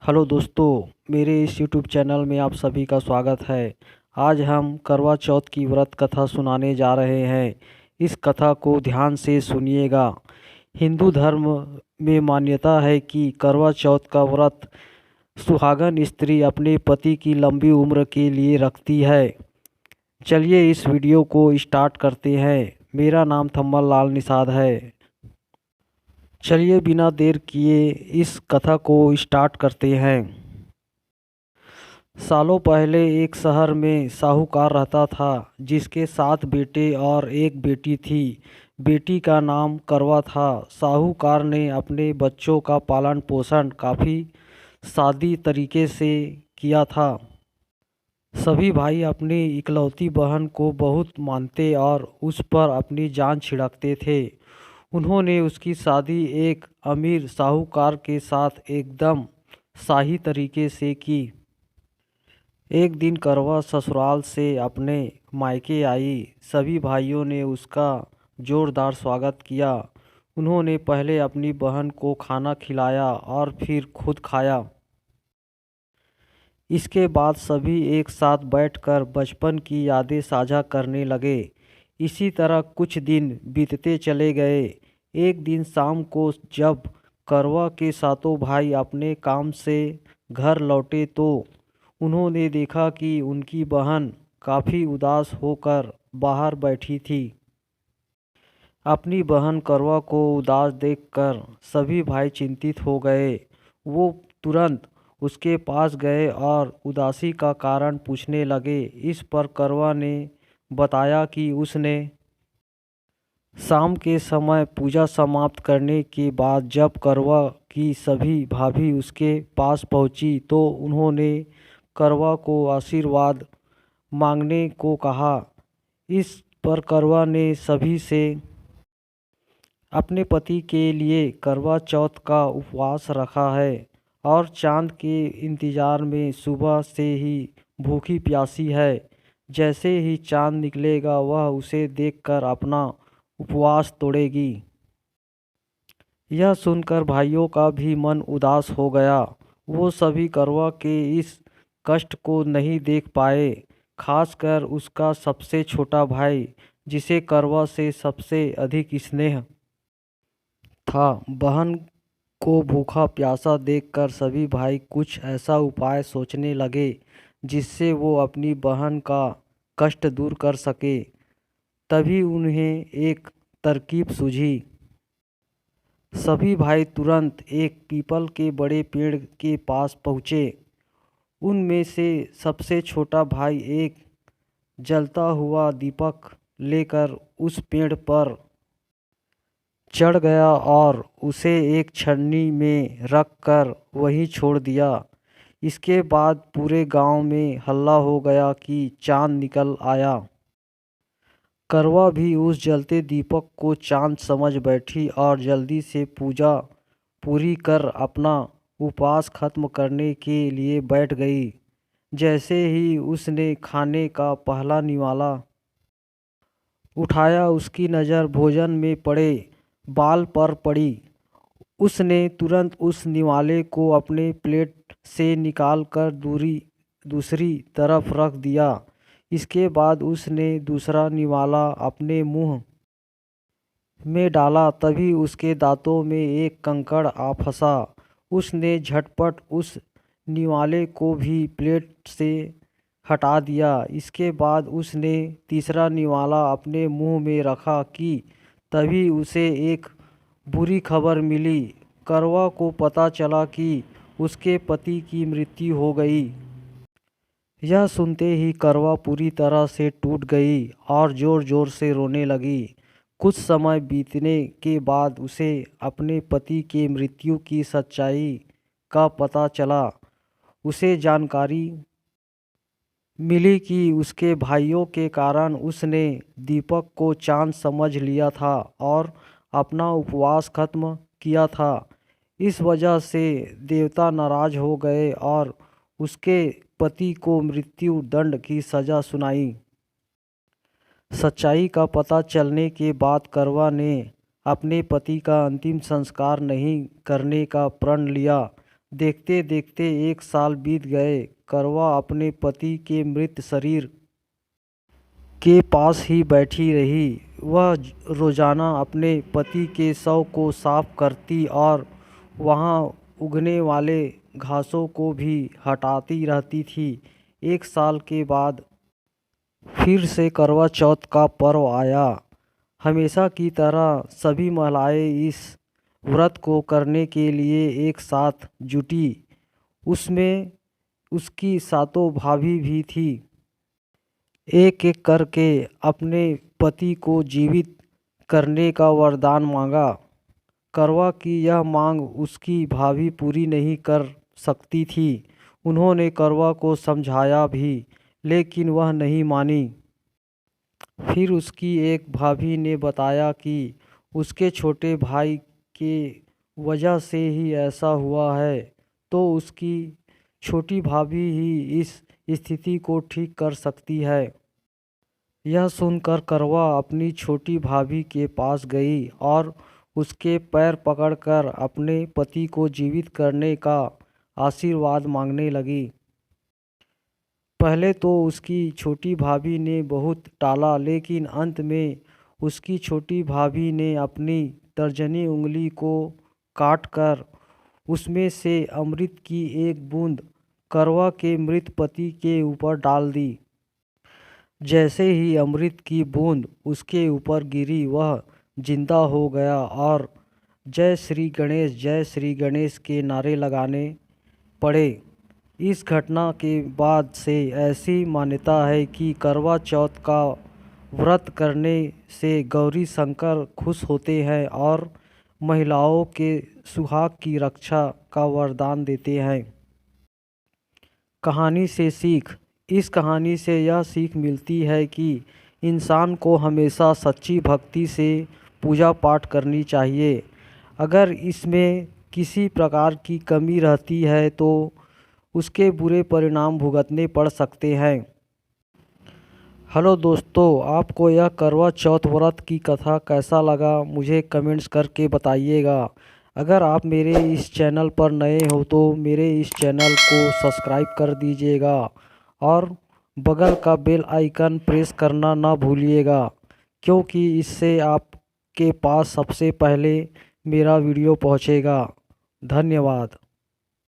Hello दोस्तों, मेरे इस यूट्यूब चैनल में आप सभी का स्वागत है। आज हम करवा चौथ की व्रत कथा सुनाने जा रहे हैं। इस कथा को ध्यान से सुनिएगा। हिंदू धर्म में मान्यता है कि करवा चौथ का व्रत सुहागन स्त्री अपने पति की लंबी उम्र के लिए रखती है। चलिए इस वीडियो को स्टार्ट करते हैं। मेरा नाम थम्मल लाल निषाद है। चलिए बिना देर किए इस कथा को स्टार्ट करते हैं। सालों पहले एक शहर में साहूकार रहता था, जिसके 7 बेटे और एक बेटी थी। बेटी का नाम करवा था। साहूकार ने अपने बच्चों का पालन पोषण काफ़ी सादी तरीके से किया था। सभी भाई अपनी इकलौती बहन को बहुत मानते और उस पर अपनी जान छिड़कते थे। उन्होंने उसकी शादी एक अमीर साहूकार के साथ एकदम शाही तरीके से की। एक दिन करवा ससुराल से अपने मायके आई। सभी भाइयों ने उसका जोरदार स्वागत किया। उन्होंने पहले अपनी बहन को खाना खिलाया और फिर खुद खाया। इसके बाद सभी एक साथ बैठकर बचपन की यादें साझा करने लगे। इसी तरह कुछ दिन बीतते चले गए। एक दिन शाम को जब करवा के सातों भाई अपने काम से घर लौटे तो उन्होंने देखा कि उनकी बहन काफ़ी उदास होकर बाहर बैठी थी। अपनी बहन करवा को उदास देखकर सभी भाई चिंतित हो गए। वो तुरंत उसके पास गए और उदासी का कारण पूछने लगे। इस पर करवा ने बताया कि उसने शाम के समय पूजा समाप्त करने के बाद जब करवा की सभी भाभी उसके पास पहुंची तो उन्होंने करवा को आशीर्वाद मांगने को कहा। इस पर करवा ने सभी से अपने पति के लिए करवा चौथ का उपवास रखा है और चांद के इंतज़ार में सुबह से ही भूखी प्यासी है। जैसे ही चांद निकलेगा वह उसे देखकर अपना उपवास तोड़ेगी। यह सुनकर भाइयों का भी मन उदास हो गया। वो सभी करवा के इस कष्ट को नहीं देख पाए, खासकर उसका सबसे छोटा भाई जिसे करवा से सबसे अधिक स्नेह था। बहन को भूखा प्यासा देखकर सभी भाई कुछ ऐसा उपाय सोचने लगे जिससे वो अपनी बहन का कष्ट दूर कर सके। तभी उन्हें एक तरकीब सूझी। सभी भाई तुरंत एक पीपल के बड़े पेड़ के पास पहुँचे। उनमें से सबसे छोटा भाई एक जलता हुआ दीपक लेकर उस पेड़ पर चढ़ गया और उसे एक छन्नी में रख कर वहीं छोड़ दिया। इसके बाद पूरे गांव में हल्ला हो गया कि चांद निकल आया। करवा भी उस जलते दीपक को चांद समझ बैठी और जल्दी से पूजा पूरी कर अपना उपवास खत्म करने के लिए बैठ गई। जैसे ही उसने खाने का पहला निवाला उठाया उसकी नज़र भोजन में पड़े बाल पर पड़ी। उसने तुरंत उस निवाले को अपने प्लेट से निकालकर दूसरी तरफ रख दिया। इसके बाद उसने दूसरा निवाला अपने मुंह में डाला। तभी उसके दांतों में एक कंकड़ आ फंसा। उसने झटपट उस निवाले को भी प्लेट से हटा दिया। इसके बाद उसने तीसरा निवाला अपने मुंह में रखा कि तभी उसे एक बुरी खबर मिली। करवा को पता चला कि उसके पति की मृत्यु हो गई। यह सुनते ही करवा पूरी तरह से टूट गई और ज़ोर ज़ोर से रोने लगी। कुछ समय बीतने के बाद उसे अपने पति की मृत्यु की सच्चाई का पता चला। उसे जानकारी मिली कि उसके भाइयों के कारण उसने दीपक को चांद समझ लिया था और अपना उपवास खत्म किया था। इस वजह से देवता नाराज हो गए और उसके पति को मृत्यु दंड की सज़ा सुनाई। सच्चाई का पता चलने के बाद करवा ने अपने पति का अंतिम संस्कार नहीं करने का प्रण लिया। देखते देखते 1 साल बीत गए। करवा अपने पति के मृत शरीर के पास ही बैठी रही। वह रोजाना अपने पति के शव को साफ करती और वहाँ उगने वाले घासों को भी हटाती रहती थी। 1 साल के बाद फिर से करवा चौथ का पर्व आया। हमेशा की तरह सभी महिलाएं इस व्रत को करने के लिए एक साथ जुटी। उसमें उसकी सातों भाभी भी थी। एक एक करके अपने पति को जीवित करने का वरदान मांगा। करवा की यह मांग उसकी भाभी पूरी नहीं कर सकती थी। उन्होंने करवा को समझाया भी, लेकिन वह नहीं मानी। फिर उसकी एक भाभी ने बताया कि उसके छोटे भाई के वजह से ही ऐसा हुआ है, तो उसकी छोटी भाभी ही इस स्थिति को ठीक कर सकती है। यह सुनकर करवा अपनी छोटी भाभी के पास गई और उसके पैर पकड़कर अपने पति को जीवित करने का आशीर्वाद मांगने लगी। पहले तो उसकी छोटी भाभी ने बहुत टाला, लेकिन अंत में उसकी छोटी भाभी ने अपनी तर्जनी उंगली को काटकर उसमें से अमृत की एक बूंद करवा के मृत पति के ऊपर डाल दी। जैसे ही अमृत की बूंद उसके ऊपर गिरी, वह जिंदा हो गया और जय श्री गणेश के नारे लगाने पड़े। इस घटना के बाद से ऐसी मान्यता है कि करवा चौथ का व्रत करने से गौरी शंकर खुश होते हैं और महिलाओं के सुहाग की रक्षा का वरदान देते हैं। कहानी से सीख। इस कहानी से यह सीख मिलती है कि इंसान को हमेशा सच्ची भक्ति से पूजा पाठ करनी चाहिए। अगर इसमें किसी प्रकार की कमी रहती है तो उसके बुरे परिणाम भुगतने पड़ सकते हैं। हेलो दोस्तों, आपको यह करवा चौथ व्रत की कथा कैसा लगा मुझे कमेंट्स करके बताइएगा। अगर आप मेरे इस चैनल पर नए हो तो मेरे इस चैनल को सब्सक्राइब कर दीजिएगा और बगल का बेल आइकन प्रेस करना ना भूलिएगा, क्योंकि इससे आपके पास सबसे पहले मेरा वीडियो पहुंचेगा। धन्यवाद।